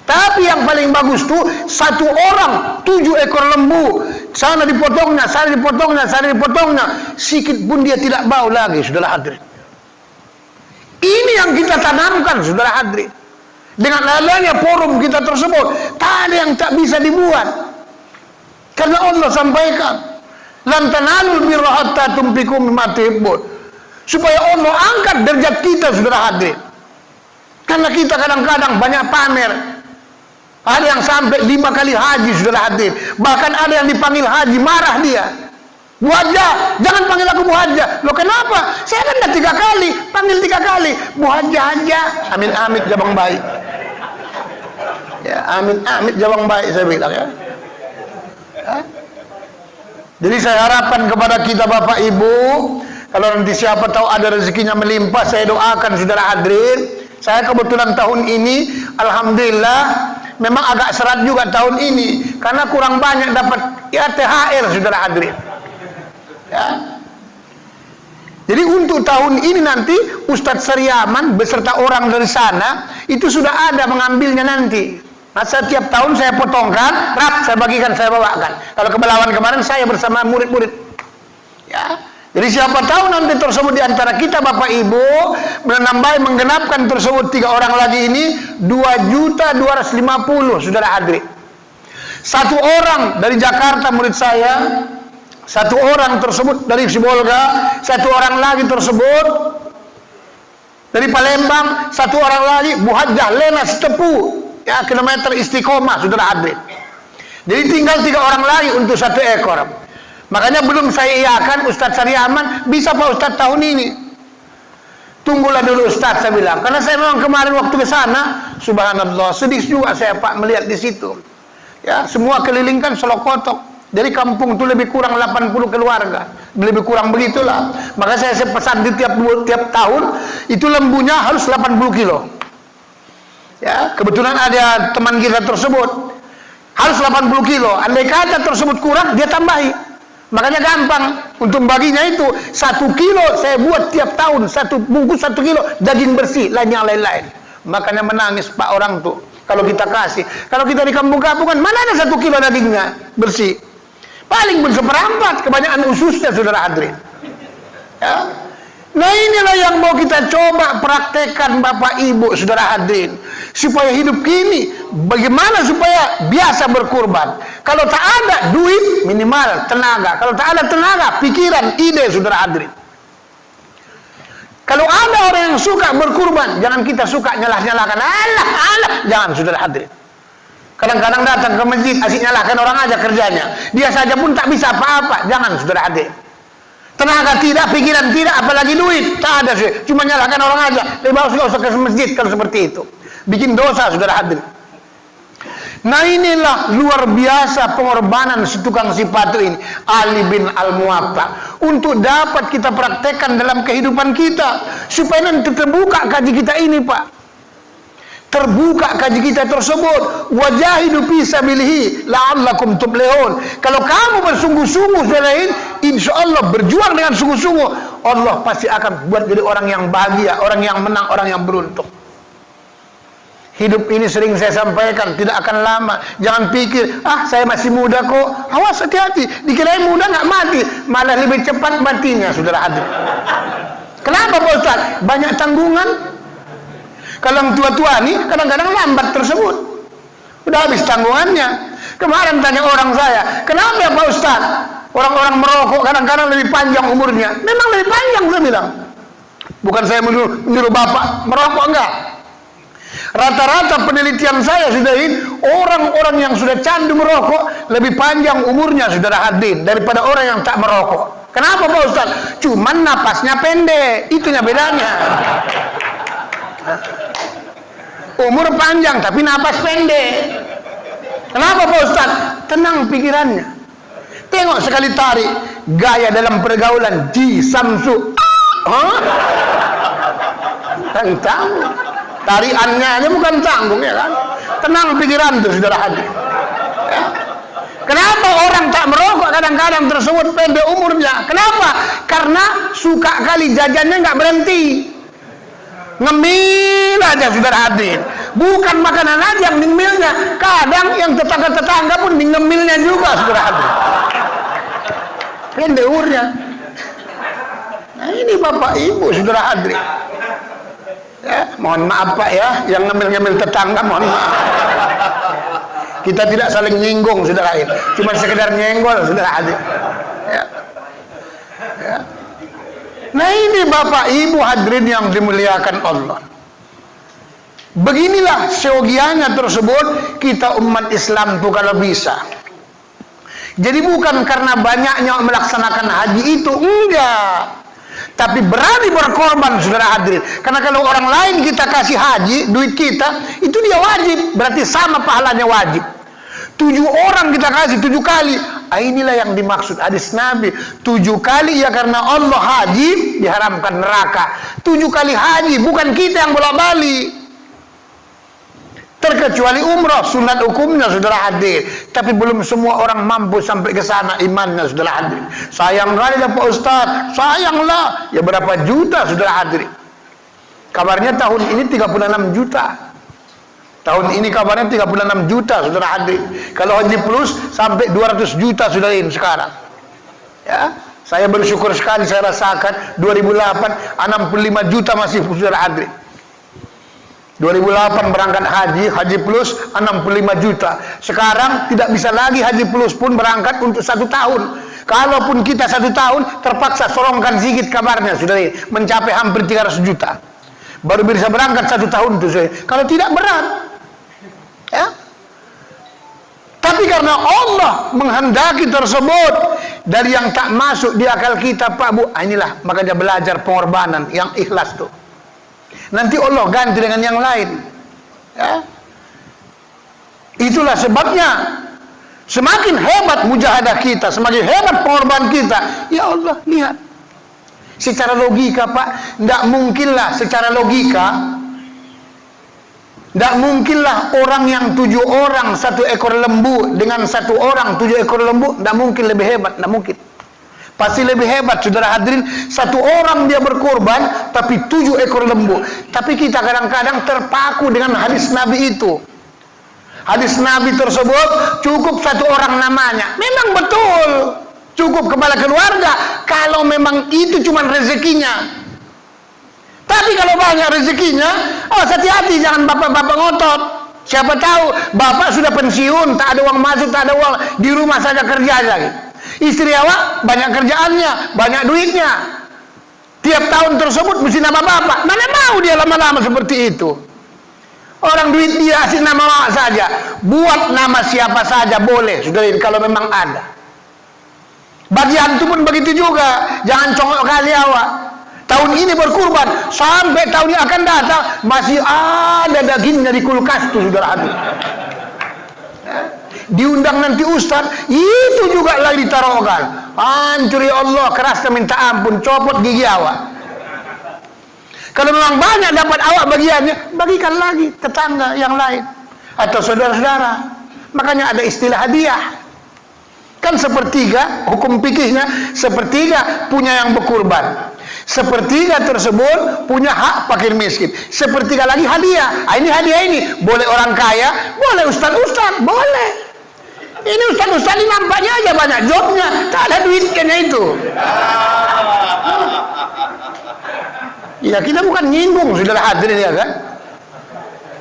Tapi yang paling bagus tuh 1 orang 7 ekor lembu. Sana dipotongnya, sana dipotongnya, sana dipotongnya. Sikit pun dia tidak bau lagi, saudara hadirin. Ini yang kita tanamkan, saudara hadirin. Dengan adanya forum kita tersebut, tak ada yang tak bisa dibuat. Karena Allah sampaikan, lan tanalul birra hatta tunfiqu mimma tuhibbun. Supaya Allah angkat derajat kita, saudara hadirin. Karena kita kadang-kadang banyak pamer. Ada yang sampai 5 kali haji, saudara hadirin. Bahkan ada yang dipanggil haji, marah dia. Bu Haja, jangan panggil aku Bu Haja. Loh kenapa? Saya kan udah 3 kali, panggil 3 kali. Bu Haja, Haja. Amin, amit, jabang baik. Ya, amin, amit, jabang baik, saya bilang ya. Jadi saya harapkan kepada kita Bapak Ibu, kalau nanti siapa tahu ada rezekinya melimpah, saya doakan saudara hadirin. Saya kebetulan tahun ini, alhamdulillah, memang agak serat juga tahun ini, karena kurang banyak dapat ya THR saudara hadirin. Ya. Jadi untuk tahun ini nanti Ustadz Saryaman beserta orang dari sana itu sudah ada mengambilnya nanti. Nah, setiap tahun saya potongkan, saya bagikan, saya bawakan. Kalau ke Belawan kemarin saya bersama murid-murid. Ya. Jadi siapa tahu nanti tersebut di antara kita Bapak Ibu menambah menggenapkan tersebut 3 orang lagi ini 2.250.000 saudara hadirin. 1 orang dari Jakarta murid saya, 1 orang tersebut dari Sibolga, 1 orang lagi tersebut dari Palembang, 1 orang lagi Bu Hajjah Lena Setepu, ya kilometer Istiqomah saudara hadirin. Jadi tinggal 3 orang lagi untuk 1 ekor. Makanya belum saya iakan Ustadz Saryaman, bisa Pak Ustadz tahun ini. Tunggulah dulu Ustadz, saya bilang. Karena saya memang kemarin waktu ke sana, subhanallah, sedih juga saya Pak melihat di situ. Ya, semua keliling kan selokotok. Jadi kampung itu lebih kurang 80 keluarga. Lebih kurang begitulah. Maka saya pesan di tiap tahun, itu lembunya harus 80 kilo. Ya, kebetulan ada teman kita tersebut, harus 80 kilo. Andai kata tersebut kurang, dia tambahi. Makanya gampang untuk baginya itu 1 kilo saya buat tiap tahun, 1 bungkus 1 kilo daging bersih, lain yang lain-lain. Makanya menangis Pak orang tuh kalau kita kasih. Kalau kita di kampung-kampung kan mana ada 1 kilo dagingnya bersih, paling pun seperempat, kebanyakan ususnya saudara hadirin. Ya. Nah inilah yang mau kita coba praktekkan Bapak Ibu saudara hadirin, supaya hidup kini bagaimana supaya biasa berkurban. Kalau tak ada duit, minimal tenaga. Kalau tak ada tenaga, pikiran, ide saudara hadirin. Kalau ada orang yang suka berkurban, jangan kita suka nyalah-nyalahkan. Allah, jangan saudara hadirin. Kadang-kadang datang ke masjid, asik nyalahkan orang aja kerjanya. Dia saja pun tak bisa apa-apa. Jangan saudara hadirin. Tenaga tidak, pikiran tidak, apalagi duit tak ada sih. Cuma nyalahkan orang aja. Lebih bagus nggak usah ke masjid kalau seperti itu. Bikin dosa saudara hadirin. Nah inilah luar biasa pengorbanan si tukang sepatu ini, Ali bin Al-Muwatta, untuk dapat kita praktekkan dalam kehidupan kita, supaya nanti terbuka kaji kita ini Pak. Terbuka kaji kita tersebut. Wajahidu fi sabilihi la'allakum tuflihun. Kalau kamu bersungguh-sungguh selain, insyaallah berjuang dengan sungguh-sungguh, Allah pasti akan buat jadi orang yang bahagia, orang yang menang, orang yang beruntung. Hidup ini sering saya sampaikan, tidak akan lama. Jangan pikir, saya masih muda kok. Awas, hati-hati. Dikirain muda nggak mati, malah lebih cepat matinya, saudara hadirin. Kenapa Pak Ustaz? Banyak tanggungan. Kalau yang tua-tua nih, kadang-kadang lambat tersebut. Udah habis tanggungannya. Kemarin tanya orang saya, kenapa ya Pak Ustaz? Orang-orang merokok kadang-kadang lebih panjang umurnya. Memang lebih panjang, saya bilang. Bukan saya menyuruh Bapak merokok, enggak. Rata-rata penelitian saya sudah ini, orang-orang yang sudah candu merokok lebih panjang umurnya saudara hadirin daripada orang yang tak merokok. Kenapa Pak Ustaz? Cuman napasnya pendek, itunya bedanya. Umur panjang tapi napas pendek. Kenapa Pak Ustaz? Tenang pikirannya. Tengok sekali tarik, gaya dalam pergaulan di Samsu. Tanggung. Tariannya aja bukan tanggung, ya kan? Tenang pikiran tuh saudara hadirin. Ya. Kenapa orang tak merokok kadang-kadang tersebut pendek umurnya? Kenapa? Karena suka kali jajannya nggak berhenti. Ngemil aja saudara hadirin. Bukan makanan aja yang ngemilnya, kadang yang tetangga-tetangga pun ngemilnya juga saudara hadirin. Pendek umurnya. Nah ini bapak ibu saudara hadirin. Ya, mohon maaf Pak ya, yang ngemil-ngemil tetangga mohon maaf. Kita tidak saling nyinggung saudara hadirin, cuma sekedar nyenggol saudara hadirin. Ya. Ya. Nah ini bapak ibu hadirin yang dimuliakan Allah. Beginilah seogianya tersebut kita umat Islam tuh kalau bisa. Jadi bukan karena banyaknya melaksanakan haji itu, enggak. Tapi berani berkorban saudara hadirin. Karena kalau orang lain kita kasih haji, duit kita, itu dia wajib. Berarti sama pahalanya wajib. 7 orang kita kasih 7 kali. Inilah yang dimaksud hadis Nabi. 7 kali ya karena Allah haji diharamkan neraka. 7 kali haji, bukan kita yang bolak-balik. Terkecuali umrah, sunat hukumnya saudara hadir. Tapi belum semua orang mampu sampai ke sana imannya saudara hadir. Sayang kali lah Pak Ustaz, sayanglah. Ya berapa juta saudara hadir. Kabarnya tahun ini 36 juta. Tahun ini kabarnya 36 juta saudara hadir. Kalau Haji Plus sampai 200 juta saudara ini sekarang. Ya, saya bersyukur sekali saya rasakan 2008 65 juta masih saudara hadir. 2008 berangkat haji plus 65 juta. Sekarang tidak bisa lagi haji plus pun berangkat untuk 1 tahun. Kalaupun kita 1 tahun terpaksa sorongkan sedikit kabarnya sudah mencapai hampir 300 juta. Baru bisa berangkat 1 tahun itu. Kalau tidak berat. Ya. Tapi karena Allah menghendaki tersebut dari yang tak masuk di akal kita Pak Bu, inilah makanya belajar pengorbanan yang ikhlas tuh. Nanti Allah ganti dengan yang lain. Ya. Itulah sebabnya semakin hebat mujahadah kita, semakin hebat pengorbanan kita. Ya Allah, lihat. Secara logika Pak, tidak mungkinlah secara logika, tidak mungkinlah orang yang 7 orang 1 ekor lembu dengan 1 orang 7 ekor lembu, tidak mungkin lebih hebat, tidak mungkin. Pasti lebih hebat saudara hadirin. 1 orang dia berkorban tapi 7 ekor lembu. Tapi kita kadang-kadang terpaku dengan hadis Nabi itu. Hadis Nabi tersebut cukup 1 orang namanya. Memang betul cukup kepala keluarga kalau memang itu cuma rezekinya. Tapi kalau banyak rezekinya, hati-hati jangan bapak-bapak ngotot. Siapa tahu bapak sudah pensiun, tak ada uang masuk, tak ada uang, di rumah saja kerja lagi. Istri awak banyak kerjaannya, banyak duitnya. Tiap tahun tersebut mesti nama bapak. Mana mau dia lama-lama seperti itu? Orang duit dia kasih nama awak saja. Buat nama siapa saja boleh, sudah kalau memang ada. Bagi antum pun begitu juga. Jangan congok kali awak. Tahun ini berkurban, sampai tahun yang akan datang masih ada dagingnya di kulkas tuh saudara hadirin. Diundang nanti ustaz, itu juga lagi ditaruhkan. Hancur ya Allah, kerasnya minta ampun, copot gigi awak. Kalau memang banyak dapat awak bagiannya, bagikan lagi tetangga yang lain atau saudara-saudara. Makanya ada istilah hadiah. Kan sepertiga, hukum fikihnya sepertiga punya yang berkurban. Sepertiga tersebut punya hak fakir miskin. Sepertiga lagi hadiah. Ini hadiah ini boleh orang kaya, boleh ustaz-ustaz, boleh. Ini ustaz-ustaz ini nampaknya aja banyak jobnya, tak ada duitnya itu. Ya kita bukan nyinggung saudara hadirin ya kan.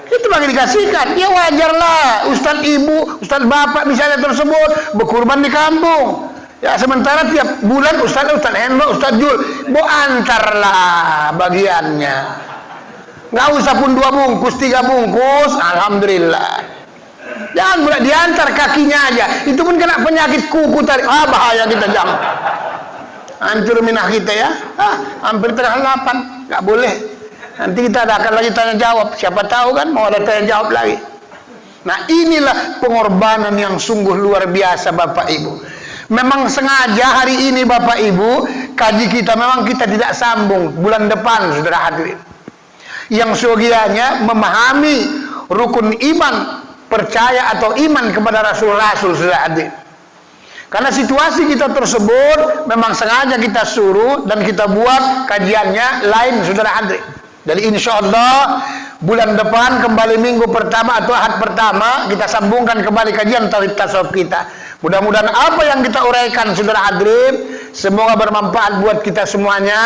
Itu bagi dikasihkan, ya wajarlah ustaz ibu, ustaz bapak misalnya tersebut berkurban di kampung. Ya sementara tiap bulan ustaz Hendro, ustaz Jul, antarlah bagiannya. Nggak usah pun 2 bungkus, 3 bungkus, alhamdulillah. Jangan pula diantar kakinya aja. Itu pun kena penyakit kuku tadi. Bahaya kita jangan. Hancur minah kita ya. Hampir tengah 8. Nggak boleh. Nanti kita akan lagi tanya jawab. Siapa tahu kan mau ada tanya jawab lagi. Nah, inilah pengorbanan yang sungguh luar biasa Bapak Ibu. Memang sengaja hari ini Bapak Ibu, kaji kita memang kita tidak sambung bulan depan, saudara hadirin. Yang seyogianya memahami rukun iman, percaya atau iman kepada Rasul-Rasul, saudara hadirin. Karena situasi kita tersebut memang sengaja kita suruh dan kita buat kajiannya lain, saudara hadirin. Jadi insya Allah bulan depan kembali minggu pertama atau ahad pertama kita sambungkan kembali kajian tauhid tasawuf kita. Mudah-mudahan apa yang kita uraikan saudara hadirin semoga bermanfaat buat kita semuanya.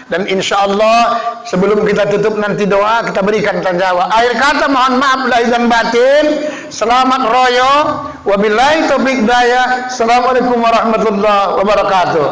Dan insya Allah sebelum kita tutup nanti doa kita berikan tanya jawab. Akhir kata mohon maaf lahir dan batin. Selamat royo. Wabillahi taufiq hidayah. Assalamualaikum warahmatullahi wabarakatuh.